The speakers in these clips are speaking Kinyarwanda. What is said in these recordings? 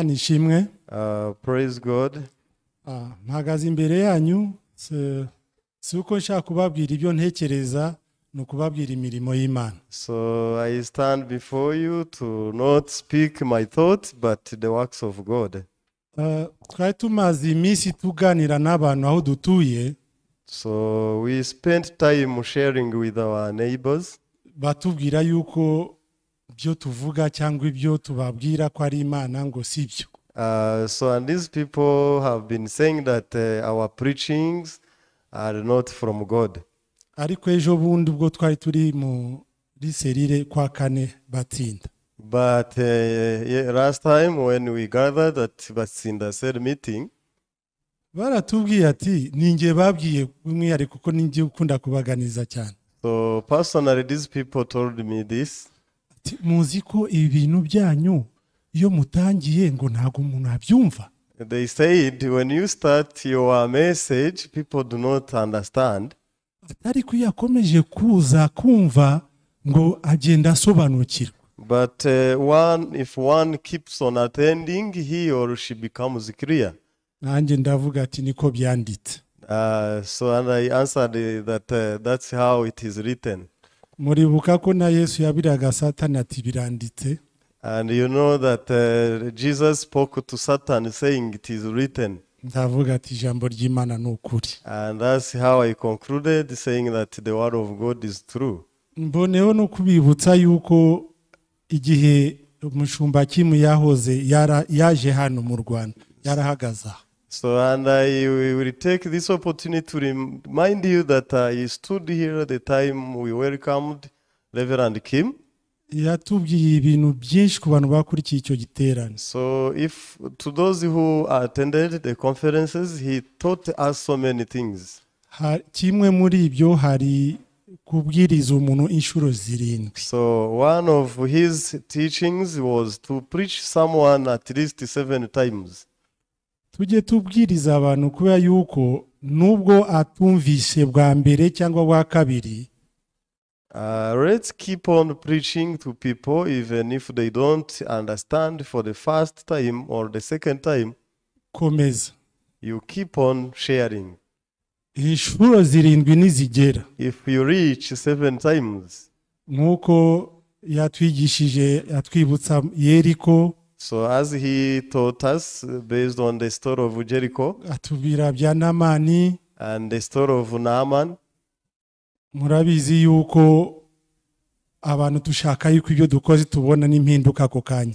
Imana ishimwe. Praise God. Mpagaze imbere yanyu si uko nshaka kubabwira ibyo ntekereza, no kubabwira imirimo y'Imana. So I stand before you to not speak my thoughts but the works of God. Twari tumaze iminsi tuganira n'abantu aho dutuye. So we spent time sharing with our neighbors. Batubwira yuko byo tuvuga cyangwa ibyo tubabwira ko ari Imana ngo sibyo. And these people have been saying that our preachings are not from God. Ariko ejo bundi ubwo twari turi muri serire kwa kane batsinda. But last time when we gathered at Batsinda said meeting, baratubwiye ati ninjye babwiye umwihariko kuko ninjye ukunda kubaganiza cyane. so personally these people told me this. Muzi ko ibintu byanyu iyo mutangiye ngo ntago umuntu abyumva. They said when you start your message, people do not understand. Ariko yakomeje kuza kumva ngo agenda asobanukirwa. But if one keeps on attending, he or she becomes clear. Nanjye ndavuga ati niko byanditse. And I answered that that's how it is written. Muribuka ko na Yesu yabiraga Satani ati biranditse. And you know that Jesus spoke to Satan saying it is written. Ndavuga ati ijambo ry'Imana ni ukuri. And that's how I concluded saying that the word of God is true. Mboneho no kubibutsa yuko igihe umushumba Kimu yahoze yaje hano mu Rwanda yarahagaza. So and I will take this opportunity to remind you that I stood here at the time we welcomed Reverend Kim. Yatubwiye ibintu byinshi ku bantu bakurikiye icyo giterane. So if to those who attended the conferences, he taught us so many things. Kimwe muri ibyo hari kubwiriza umuntu inshuro zirindwi. So one of his teachings was to preach someone at least 7 times. Tujye tubwiriza abantu kubera yuko nubwo atumvise bwa mbere cyangwa bwa kabiri. Let's keep on preaching to people even if they don't understand for the first time or the second time. Komeza. You keep on sharing. Inshuro zirindwi nizigera. If you reach 7 times. Nkuko yatwigishije yatwibutsa Yeriko. So as he taught us based on the story of Jericho. Atubwira bya Namani. And the story of Naaman. Murabizi yuko abantu tushaka yuko ibyo dukoze tubona n'impinduka ako kanya.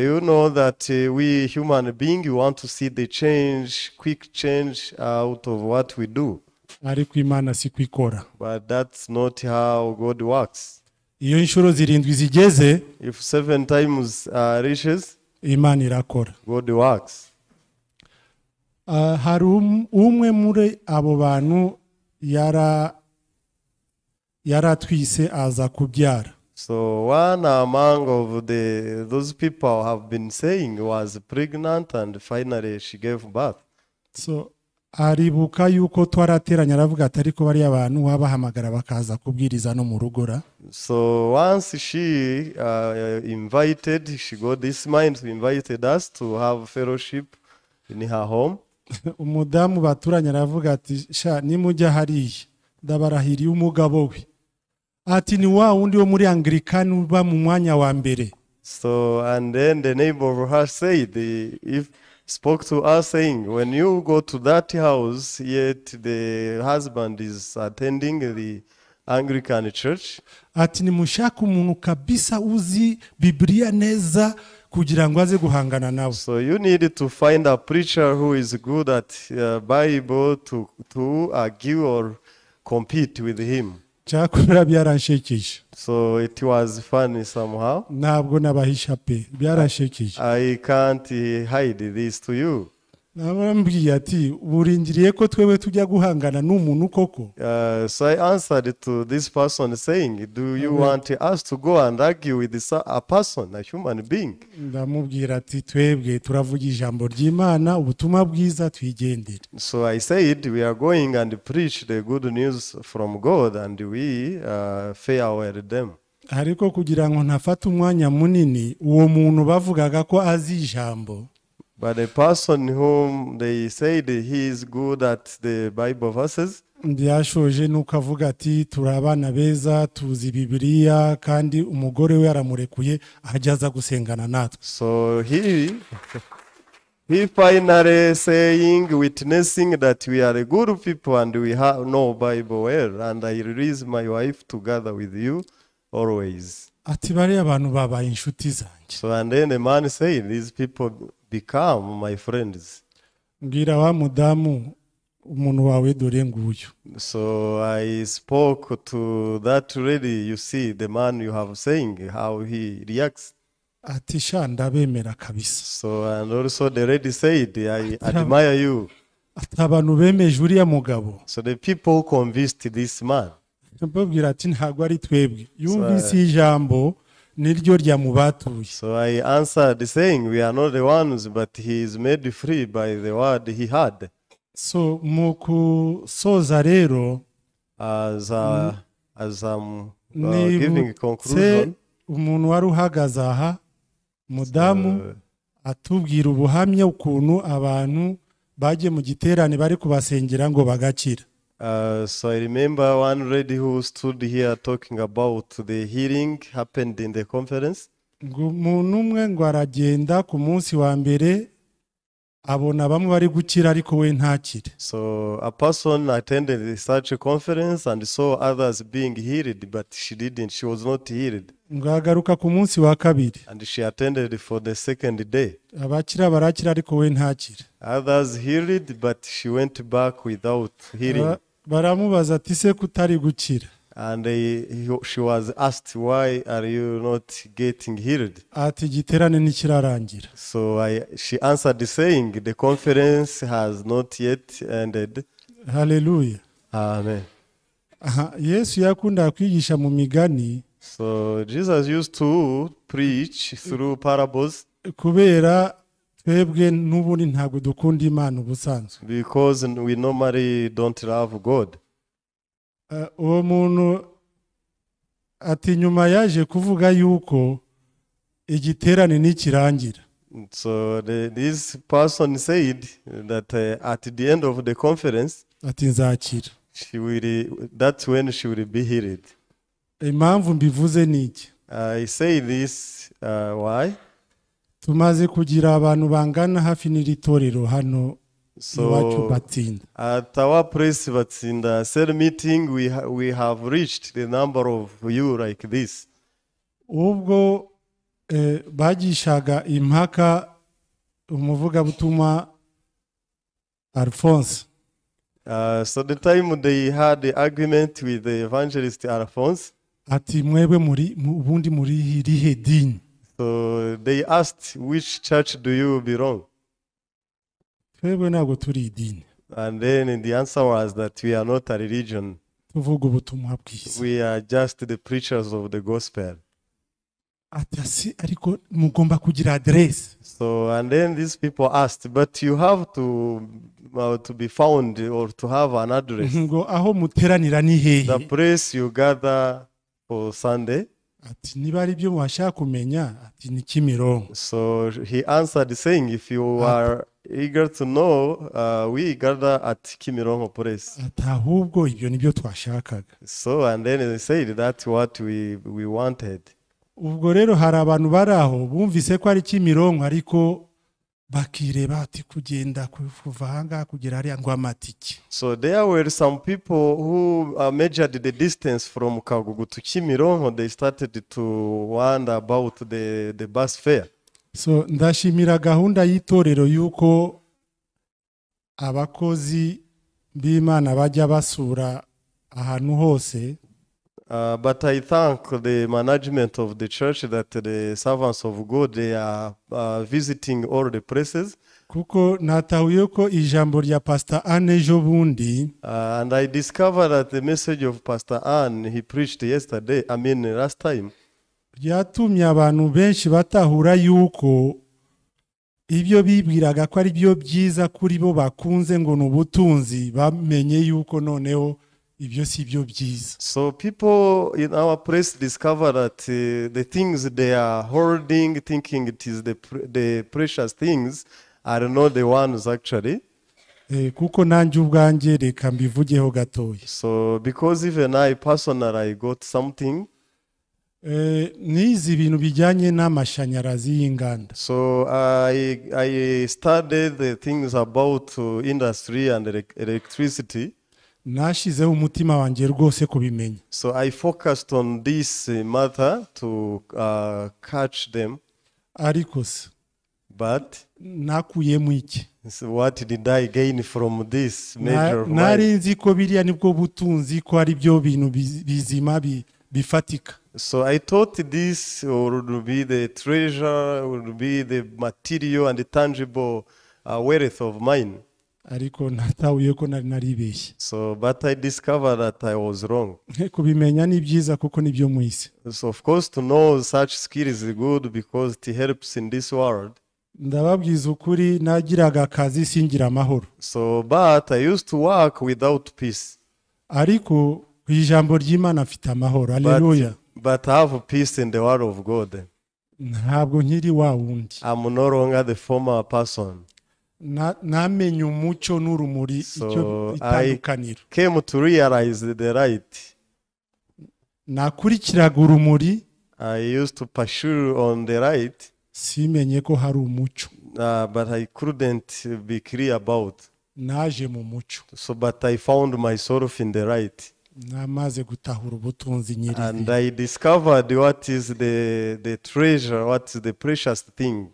You know that we human beings want to see the change, quick change out of what we do. Ariko Imana si kwikora. But that's not how God works. Iyo inshuro zirindwi zigeze, if 7 times reaches, Imana irakora. God works. Hari umwe muri abo bantu yaratwise aza kubyara. So one among of those people have been saying was pregnant and finally she gave birth. So aribuka yuko twarateranya aravuga ati ariko bari abantu wabahamagara bakaza kubwiriza no mu rugora. So once she she got this mind to invite us to have fellowship in her home. Umudamu baturanya aravuga ati sha nimujya hariya ndabarahiriye umugabo we. Ati ni wa wundi wo muri Anglican uba mu mwanya wa mbere. So and then the neighbor of her said, spoke to us saying, when you go to that house, yet the husband is attending the Anglican church. Ati ni mushaka umuntu kabisa uzi Biblia neza kugira ngo aze guhangana nawe. So you need to find a preacher who is good at Bible to argue or compete with him. Cyakora byaranshekeje. So it was funny somehow. Ntabwo nabahisha pe byaranshekeje. I can't hide this to you. Nabambwiye ati burindiriye ko twewe tujya guhangana n'umuntu koko. So I answered to this person saying, do you want us to go and argue with a person, a human being? Ndamubwira ati twebwe turavuga ijambo ry'Imana ubutumwa bwiza twigendere. So I said we are going and preach the good news from God and we farewell them. Ariko kugira ngo ntafata umwanya munini uwo muntu bavugaga ko azi ijambo. But the person whom they said he is good at the Bible verses, yashoje nuko avuga ati turi abana beza tuzi bibiliya kandi umugore we yaramurekuye ajya aza gusengana natwe. so he finally saying, witnessing that we are a good people and we know Bible well, and I release my wife together with you always. Ati bariya abantu babaye inshuti zanjye. So and then the man said, these people become my friends. Mbwira wa mudamu umuntu wawe dore nguyu. So I spoke to that lady, you see, the man you have saying, how he reacts. Ati sha ndabemera kabisa. So and also the lady said, I admire you. Ati abantu bemeje uriya mugabo. So the people convinced this man. Mbabwira ati ntabwo ari twebwe. Yumvise ijambo niryo ryamubatuye. So I answered saying, we are not the ones, but he is made free by the word he had. So mu kusoza rero As I'm giving a conclusion, umuntu wari uhagaze aha mudamu atubwira ubuhamya ukuntu abantu bagiye mu giterane bari kubasengera ngo bagakira. So I remember one lady who stood here talking about the healing happened in the conference. Ngo umuntu umwe ngo aragenda ku munsi wa mbere abona bamwe bari gukira ariko we ntakire. So a person attended such a conference and saw others being healed, but she was not healed. Ngo agaruka ku munsi wa kabiri. And she attended for the second day. Abakira barakira ariko we ntakire. Others healed, but she went back without healing. Baramubaza ati se kutari gukira. And she was asked, why are you not getting healed? Ati giterane nikirarangira. So she answered saying, the conference has not yet ended. Hallelujah. Amen. Yesu yakunda kwigisha mu migani. So Jesus used to preach through parables. Kubera twebwe n'ubundi ntabwo dukunda Imana ubusanzwe. Because we normally don't love God. Uwo muntu ati nyuma yaje kuvuga yuko igiterane nikirangira. So this person said that at the end of the conference, ati nzakira. That's when she will be healed. Impamvu mbivuze niki? I say this why? Tumaze kugira abantu bangana hafi n'iritorero hano. So at our place Batsinda cell meeting, we have reached the number of you like this. Ubwo bagishaga impaka umuvugabutumwa Alphonse. So the time they had the argument with the evangelist Alphonse. Ati mwebwe ubundi muri irihe dini? So they asked, which church do you belong? Twebwe ntabwo turi idini. And then the answer was that we are not a religion. Tuvuga ubutumwa bwiza. We are just the preachers of the gospel. Ati ariko mugomba kugira address. So and then these people asked, but you have to be found or to have an address. Ngo aho muteranira ni hehe? The place you gather for Sunday. Ati niba ari byo mwashaka kumenya ati ni Kimironko. So he answered saying, if you are eager to know, we gather at Kimironko place. Ati ahubwo ibyo nibyo twashakaga. So and then they said that's what we wanted. Ubwo rero hari abantu baraho bumvise ko ari Kimironko ariko bakireba ati kugenda kuva hanga kugera hariya ngo amatike. So there were some people who measured the distance from Kagugu to Kimironko. They started to wonder about the bus fare. So ndashimira gahunda y'itorero yuko abakozi b'Imana bajya basura ahantu hose. But I thank the management of the church that the servants of God, they are visiting all the places. Kuko natahuye ko ijambo rya Pastor Anne ejo bundi. And I discovered that the message of Pastor Anne he preached last time. Yatumye abantu benshi batahura yuko ibyo bibwiraga ko ari byo byiza kuri bo bakunze ngo n'ubutunzi bamenye yuko noneho ibyo si byo byiza. So people in our place discover that the things they are hoarding, thinking it is the precious things, are not the ones actually. Kuko nanjye ubwanjye reka mbivugeho gatoya. So because even I personally got something. Nizi ibintu bijyanye n'amashanyarazi y'inganda. So I studied the things about industry and electricity. Nashizeho umutima wanjye rwose kubimenya. So I focused on this matter to catch them. Ariko se, but nakuyemo iki? So what did I gain from this major of nari mine? nzi ko biriya nibwo butunzi ko ari byo bintu bizima bifatika. So I thought this would be the treasure, would be the material and the tangible wealth of mine. Ariko natahuye ko nari naribeshye. So but I discovered that I was wrong. Kubimenya ni byiza kuko nibyo mu isi. So of course to know such skill is good because it helps in this world. Ndababwiza ukuri nagiraga akazi singira amahoro. So but I used to work without peace. Ariko ku ijambo ry'Imana mfite amahoro. Haleluya. But I have peace in the word of God. Ntabwo nkiri wa wundi. I'm no longer the former person. Namenye umucyo n'urumuri icyo itandukaniro. I came to realize the light. Nakurikiraga urumuri. I used to pursue on the light. Simenye ko hari umucyo. But I couldn't be clear about. Naje mu mucyo. So but I found myself in the light. Namaze gutahura ubutunzi nyiri. And I discovered what is the treasure, what is the precious thing.